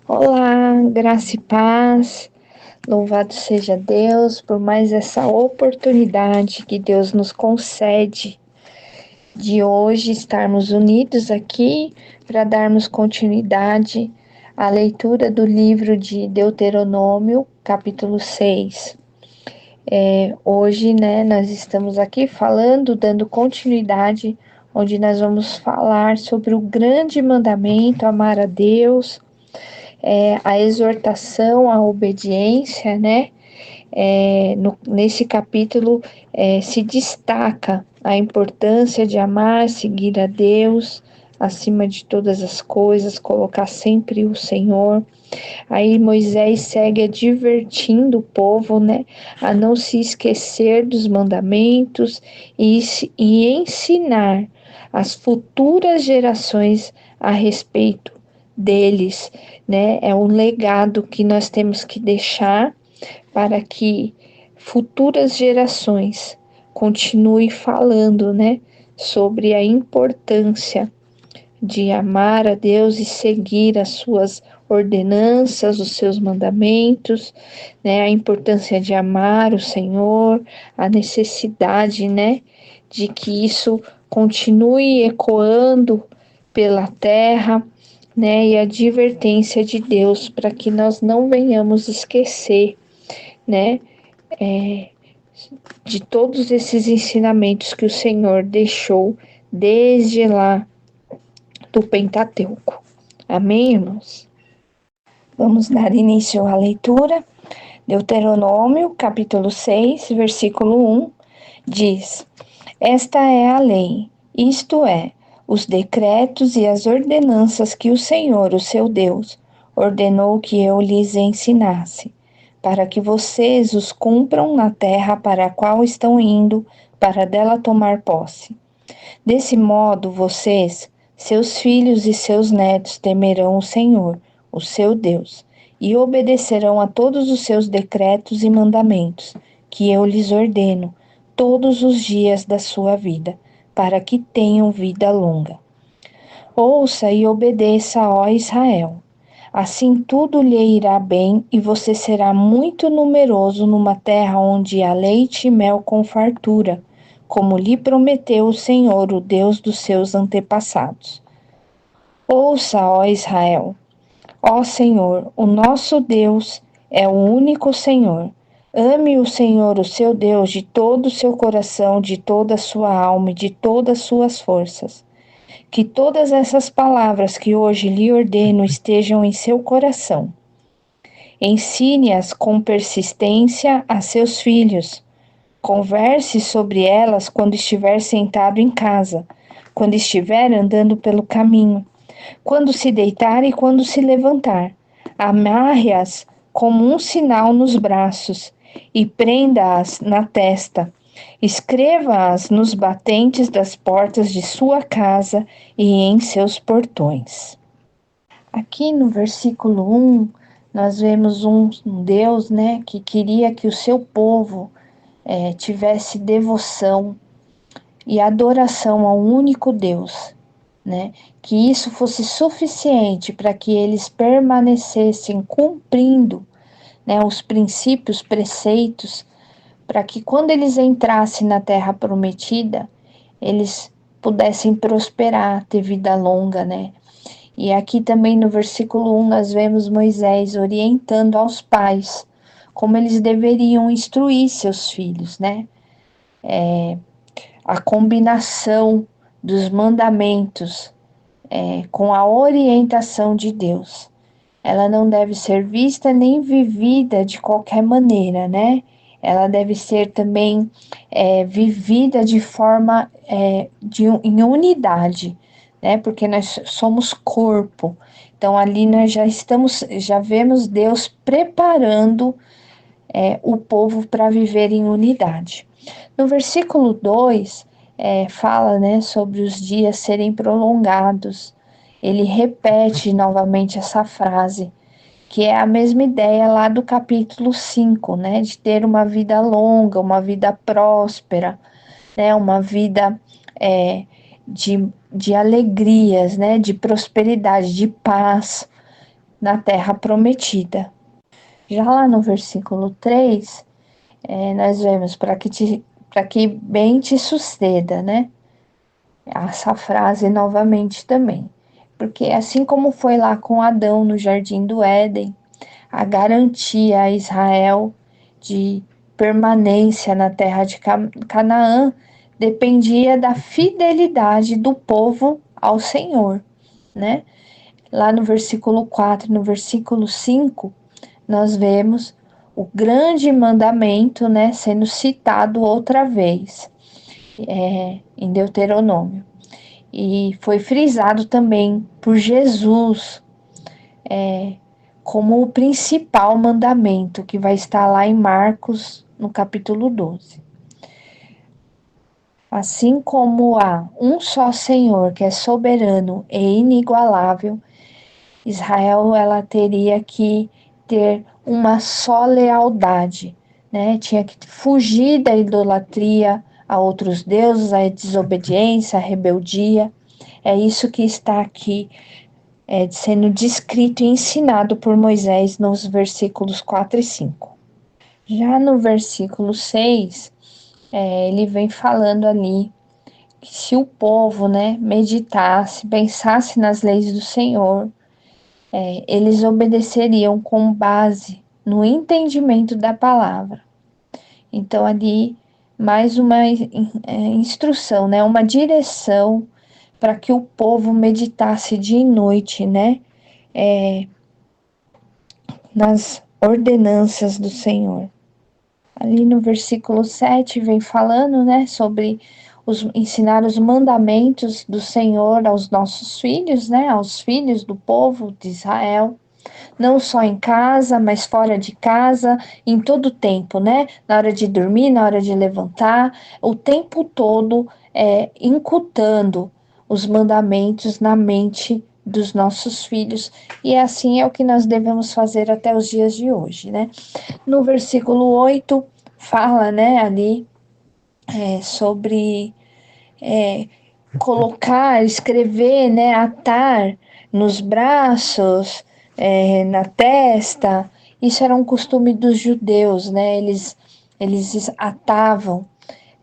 Olá, graça e paz. Louvado seja Deus por mais essa oportunidade que Deus nos concede de hoje estarmos unidos aqui para darmos continuidade à leitura do livro de Deuteronômio, capítulo 6. Hoje, nós estamos aqui falando, dando continuidade, onde nós vamos falar sobre o grande mandamento, amar a Deus, a exortação à obediência, né? Nesse capítulo se destaca a importância de amar, seguir a Deus acima de todas as coisas, colocar sempre o Senhor. Aí Moisés segue advertindo o povo, né, a não se esquecer dos mandamentos e ensinar as futuras gerações a respeito deles, né? É um legado que nós temos que deixar para que futuras gerações continuem falando, né, sobre a importância de amar a Deus e seguir as suas ordenanças, os seus mandamentos, né, a importância de amar o Senhor, a necessidade, né, de que isso continue ecoando pela terra, né, e a advertência de Deus para que nós não venhamos esquecer, né, de todos esses ensinamentos que o Senhor deixou desde lá do Pentateuco. Amém, irmãos? Vamos dar início à leitura. Deuteronômio, capítulo 6, versículo 1, diz: Esta é a lei, isto é, os decretos e as ordenanças que o Senhor, o seu Deus, ordenou que eu lhes ensinasse, para que vocês os cumpram na terra para a qual estão indo, para dela tomar posse. Desse modo, vocês, seus filhos e seus netos temerão o Senhor, o seu Deus, e obedecerão a todos os seus decretos e mandamentos, que eu lhes ordeno, todos os dias da sua vida, para que tenham vida longa. Ouça e obedeça, ó Israel. Assim tudo lhe irá bem e você será muito numeroso numa terra onde há leite e mel com fartura, como lhe prometeu o Senhor, o Deus dos seus antepassados. Ouça, ó Israel. Ó Senhor, o nosso Deus é o único Senhor. Ame o Senhor, o seu Deus, de todo o seu coração, de toda a sua alma e de todas as suas forças. Que todas essas palavras que hoje lhe ordeno estejam em seu coração. Ensine-as com persistência a seus filhos. Converse sobre elas quando estiver sentado em casa, quando estiver andando pelo caminho, quando se deitar e quando se levantar. Amarre-as como um sinal nos braços e prenda-as na testa. Escreva-as nos batentes das portas de sua casa e em seus portões. Aqui no versículo 1, nós vemos um Deus, né, que queria que o seu povo tivesse devoção e adoração ao único Deus, né? Que isso fosse suficiente para que eles permanecessem cumprindo, né, os princípios, preceitos, para que quando eles entrassem na terra prometida, eles pudessem prosperar, ter vida longa, né? E aqui também no versículo 1 nós vemos Moisés orientando aos pais como eles deveriam instruir seus filhos, né? A combinação dos mandamentos com a orientação de Deus. Ela não deve ser vista nem vivida de qualquer maneira, né? Ela deve ser também vivida de forma em unidade, né? Porque nós somos corpo. Então ali nós já vemos Deus preparando o povo para viver em unidade. No versículo 2, fala, né, sobre os dias serem prolongados. Ele repete novamente essa frase, que é a mesma ideia lá do capítulo 5, né, de ter uma vida longa, uma vida próspera, né, uma vida de alegrias, né, de prosperidade, de paz, na terra prometida. Já lá no versículo 3, nós vemos para que bem te suceda, né? Essa frase novamente também. Porque assim como foi lá com Adão no jardim do Éden, a garantia a Israel de permanência na terra de Canaã dependia da fidelidade do povo ao Senhor, né? Lá no versículo 4, no versículo 5, nós vemos o grande mandamento, né, sendo citado outra vez, em Deuteronômio. E foi frisado também por Jesus, como o principal mandamento, que vai estar lá em Marcos, no capítulo 12. Assim como há um só Senhor, que é soberano e inigualável, Israel ela teria que ter uma só lealdade, né? Tinha que fugir da idolatria a outros deuses, a desobediência, a rebeldia. É isso que está aqui sendo descrito e ensinado por Moisés nos versículos 4 e 5. Já no versículo 6, ele vem falando ali que se o povo, né, meditasse, pensasse nas leis do Senhor, eles obedeceriam com base no entendimento da palavra. Então, ali, mais uma instrução, né, uma direção para que o povo meditasse dia e noite, né, nas ordenanças do Senhor. Ali no versículo 7 vem falando, né, sobre ensinar os mandamentos do Senhor aos nossos filhos, né, aos filhos do povo de Israel, não só em casa, mas fora de casa, em todo o tempo, né, na hora de dormir, na hora de levantar, o tempo todo incutando os mandamentos na mente dos nossos filhos, e assim é o que nós devemos fazer até os dias de hoje, né? No versículo 8 fala, né, ali sobre colocar, escrever, né, atar nos braços, na testa. Isso era um costume dos judeus, né? Eles atavam,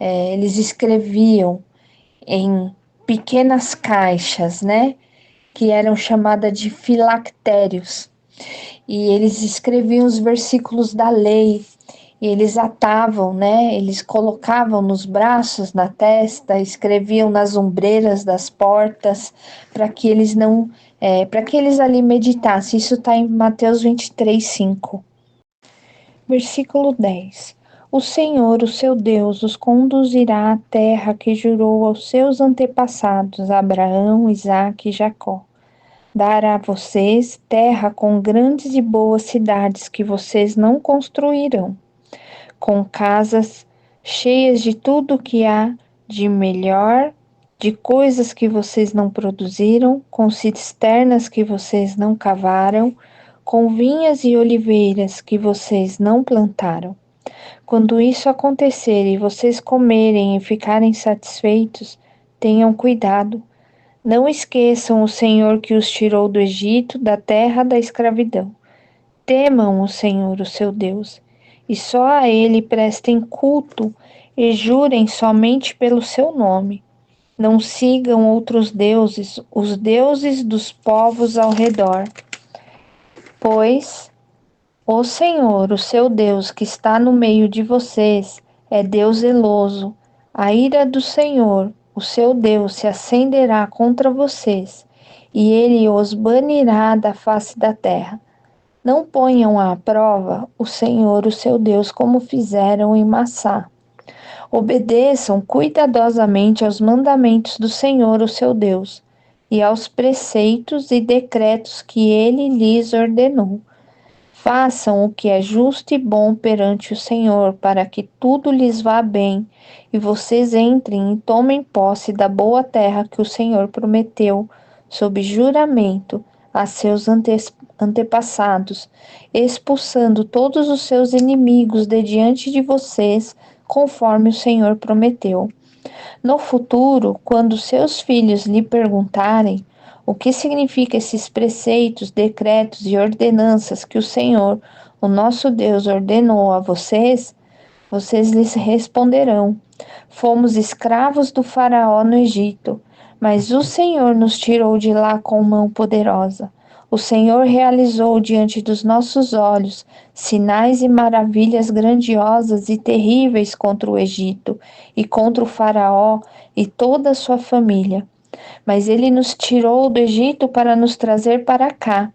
eles escreviam em pequenas caixas, né? Que eram chamadas de filactérios. E eles escreviam os versículos da lei, e eles atavam, né? Eles colocavam nos braços, na testa, escreviam nas ombreiras das portas, para que eles não, para que eles ali meditassem. Isso está em Mateus 23:5. Versículo 10. O Senhor, o seu Deus, os conduzirá à terra que jurou aos seus antepassados, Abraão, Isaque e Jacó. Dará a vocês terra com grandes e boas cidades que vocês não construirão, com casas cheias de tudo que há de melhor, de coisas que vocês não produziram, com cisternas que vocês não cavaram, com vinhas e oliveiras que vocês não plantaram. Quando isso acontecer e vocês comerem e ficarem satisfeitos, tenham cuidado. Não esqueçam o Senhor que os tirou do Egito, da terra da escravidão. Temam o Senhor, o seu Deus, e só a Ele prestem culto e jurem somente pelo seu nome. Não sigam outros deuses, os deuses dos povos ao redor, pois o Senhor, o seu Deus, que está no meio de vocês, é Deus zeloso. A ira do Senhor, o seu Deus, se acenderá contra vocês, e ele os banirá da face da terra. Não ponham à prova o Senhor, o seu Deus, como fizeram em Massá. Obedeçam cuidadosamente aos mandamentos do Senhor, o seu Deus, e aos preceitos e decretos que ele lhes ordenou. Façam o que é justo e bom perante o Senhor, para que tudo lhes vá bem, e vocês entrem e tomem posse da boa terra que o Senhor prometeu, sob juramento, a seus antepassados, expulsando todos os seus inimigos de diante de vocês, conforme o Senhor prometeu. No futuro, quando seus filhos lhe perguntarem: O que significa esses preceitos, decretos e ordenanças que o Senhor, o nosso Deus, ordenou a vocês? Vocês lhes responderão: fomos escravos do Faraó no Egito, mas o Senhor nos tirou de lá com mão poderosa. O Senhor realizou diante dos nossos olhos sinais e maravilhas grandiosas e terríveis contra o Egito e contra o Faraó e toda a sua família. Mas ele nos tirou do Egito para nos trazer para cá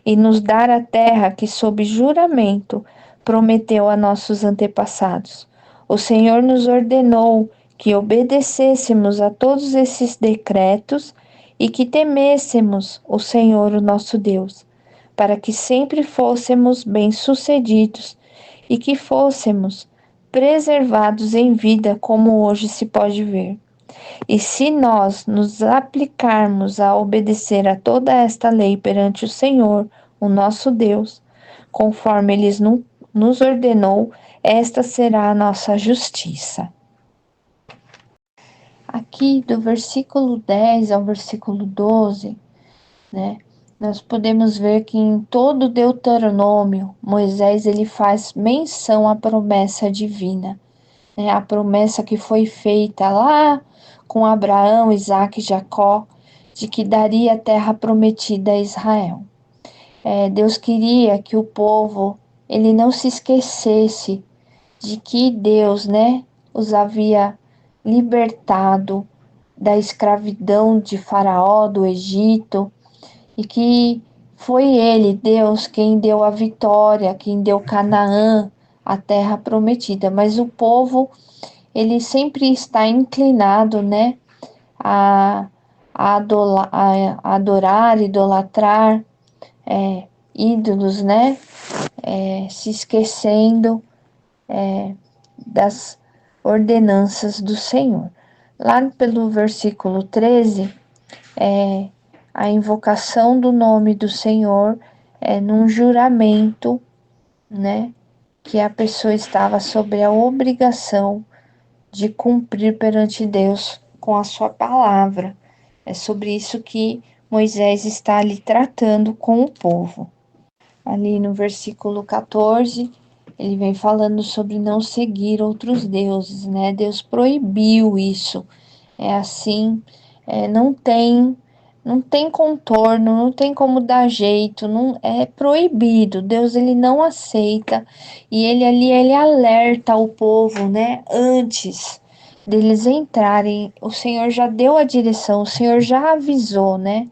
e nos dar a terra que, sob juramento, prometeu a nossos antepassados. O Senhor nos ordenou que obedecêssemos a todos esses decretos e que temêssemos o Senhor, o nosso Deus, para que sempre fôssemos bem-sucedidos e que fôssemos preservados em vida, como hoje se pode ver. E se nós nos aplicarmos a obedecer a toda esta lei perante o Senhor, o nosso Deus, conforme Ele nos ordenou, esta será a nossa justiça. Aqui do versículo 10 ao versículo 12, né, nós podemos ver que em todo o Deuteronômio, Moisés ele faz menção à promessa divina, né, a promessa que foi feita lá com Abraão, Isaque e Jacó, de que daria a terra prometida a Israel. Deus queria que o povo ele não se esquecesse de que Deus, né, os havia libertado da escravidão de Faraó, do Egito, e que foi ele, Deus, quem deu a vitória, quem deu Canaã, a terra prometida. Mas o povo, ele sempre está inclinado, né, a, a adorar, idolatrar ídolos, né, se esquecendo das ordenanças do Senhor. Lá pelo versículo 13, a invocação do nome do Senhor num juramento, né, que a pessoa estava sob a obrigação de cumprir perante Deus com a sua palavra. É sobre isso que Moisés está ali tratando com o povo. Ali no versículo 14, ele vem falando sobre não seguir outros deuses, né? Deus proibiu isso. É assim, não tem contorno, não tem como dar jeito, não é proibido. Deus ele não aceita e ele ali ele alerta o povo, né? Antes deles entrarem, o Senhor já deu a direção, o Senhor já avisou, né?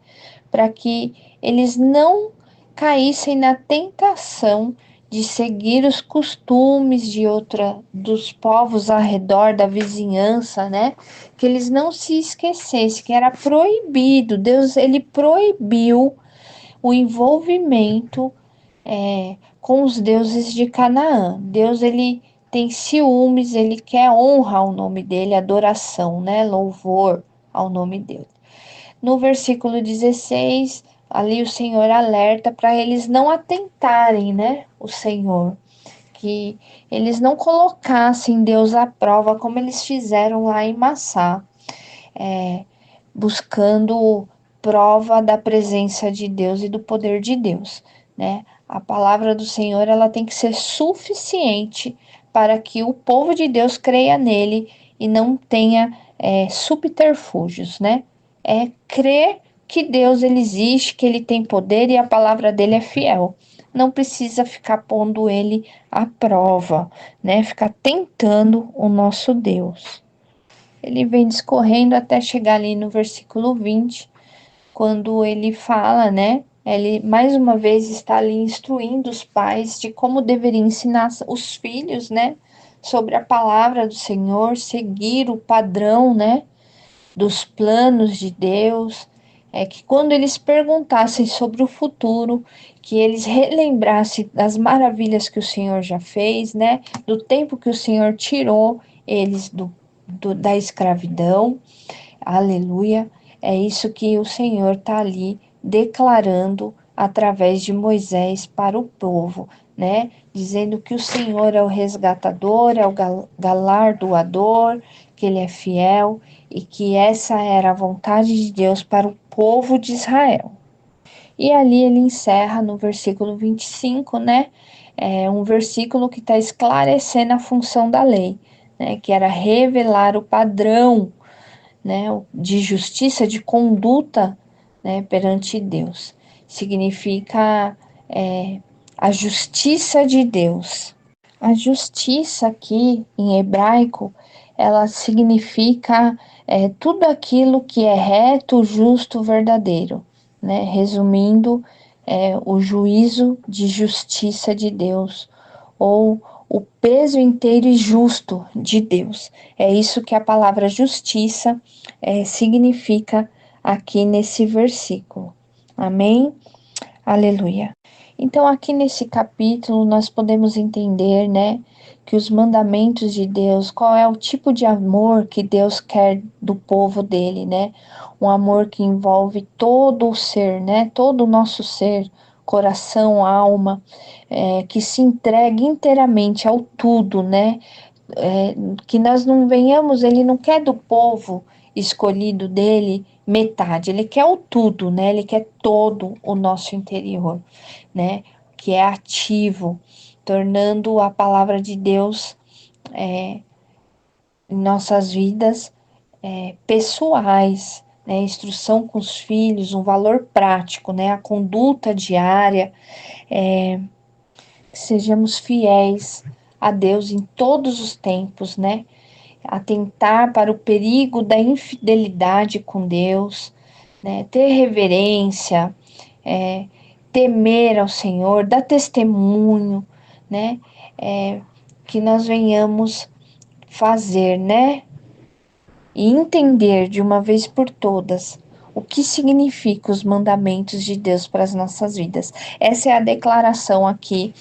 Para que eles não caíssem na tentação de seguir os costumes dos povos ao redor da vizinhança, né? Que eles não se esquecessem que era proibido. Deus ele proibiu o envolvimento com os deuses de Canaã. Deus ele tem ciúmes, ele quer honra ao nome dele, adoração, né? Louvor ao nome dele. No versículo 16, ali o Senhor alerta para eles não atentarem, né? O Senhor, que eles não colocassem Deus à prova como eles fizeram lá em Massá, buscando prova da presença de Deus e do poder de Deus, né? A palavra do Senhor ela tem que ser suficiente para que o povo de Deus creia nele e não tenha subterfúgios, né? É crer que Deus ele existe, que ele tem poder e a palavra dele é fiel. Não precisa ficar pondo ele à prova, né? Ficar tentando o nosso Deus. Ele vem discorrendo até chegar ali no versículo 20, quando ele fala, né? Ele mais uma vez está ali instruindo os pais de como deveriam ensinar os filhos, né? Sobre a palavra do Senhor, seguir o padrão, né? Dos planos de Deus, que quando eles perguntassem sobre o futuro, que eles relembrassem das maravilhas que o Senhor já fez, né? Do tempo que o Senhor tirou eles da escravidão. Aleluia. É isso que o Senhor está ali declarando através de Moisés para o povo, né? Dizendo que o Senhor é o resgatador, é o galardoador, que Ele é fiel e que essa era a vontade de Deus para o povo de Israel. E ali ele encerra no versículo 25, né? É um versículo que está esclarecendo a função da lei, né? Que era revelar o padrão, né? De justiça, de conduta, né? Perante Deus. Significa a justiça de Deus. A justiça aqui em hebraico, ela significa tudo aquilo que é reto, justo, verdadeiro, né? Resumindo, o juízo de justiça de Deus, ou o peso inteiro e justo de Deus. É isso que a palavra justiça significa aqui nesse versículo. Amém? Aleluia. Então, aqui nesse capítulo, nós podemos entender, né, que os mandamentos de Deus, qual é o tipo de amor que Deus quer do povo dele, né? Um amor que envolve todo o ser, né? Todo o nosso ser, coração, alma, que se entregue inteiramente ao tudo, né? Que nós não venhamos, ele não quer do povo escolhido dele metade, ele quer o tudo, né? Ele quer todo o nosso interior, né? Que é ativo, tornando a palavra de Deus em nossas vidas pessoais, né? Instrução com os filhos, um valor prático, né? A conduta diária, que sejamos fiéis a Deus em todos os tempos, né? Atentar para o perigo da infidelidade com Deus, né? Ter reverência, temer ao Senhor, dar testemunho, né? Que nós venhamos fazer, né? E entender de uma vez por todas o que significam os mandamentos de Deus para as nossas vidas. Essa é a declaração aqui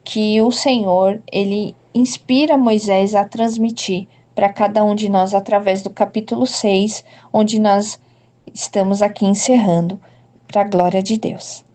que o Senhor, ele inspira Moisés a transmitir para cada um de nós através do capítulo 6, onde nós estamos aqui encerrando, para a glória de Deus.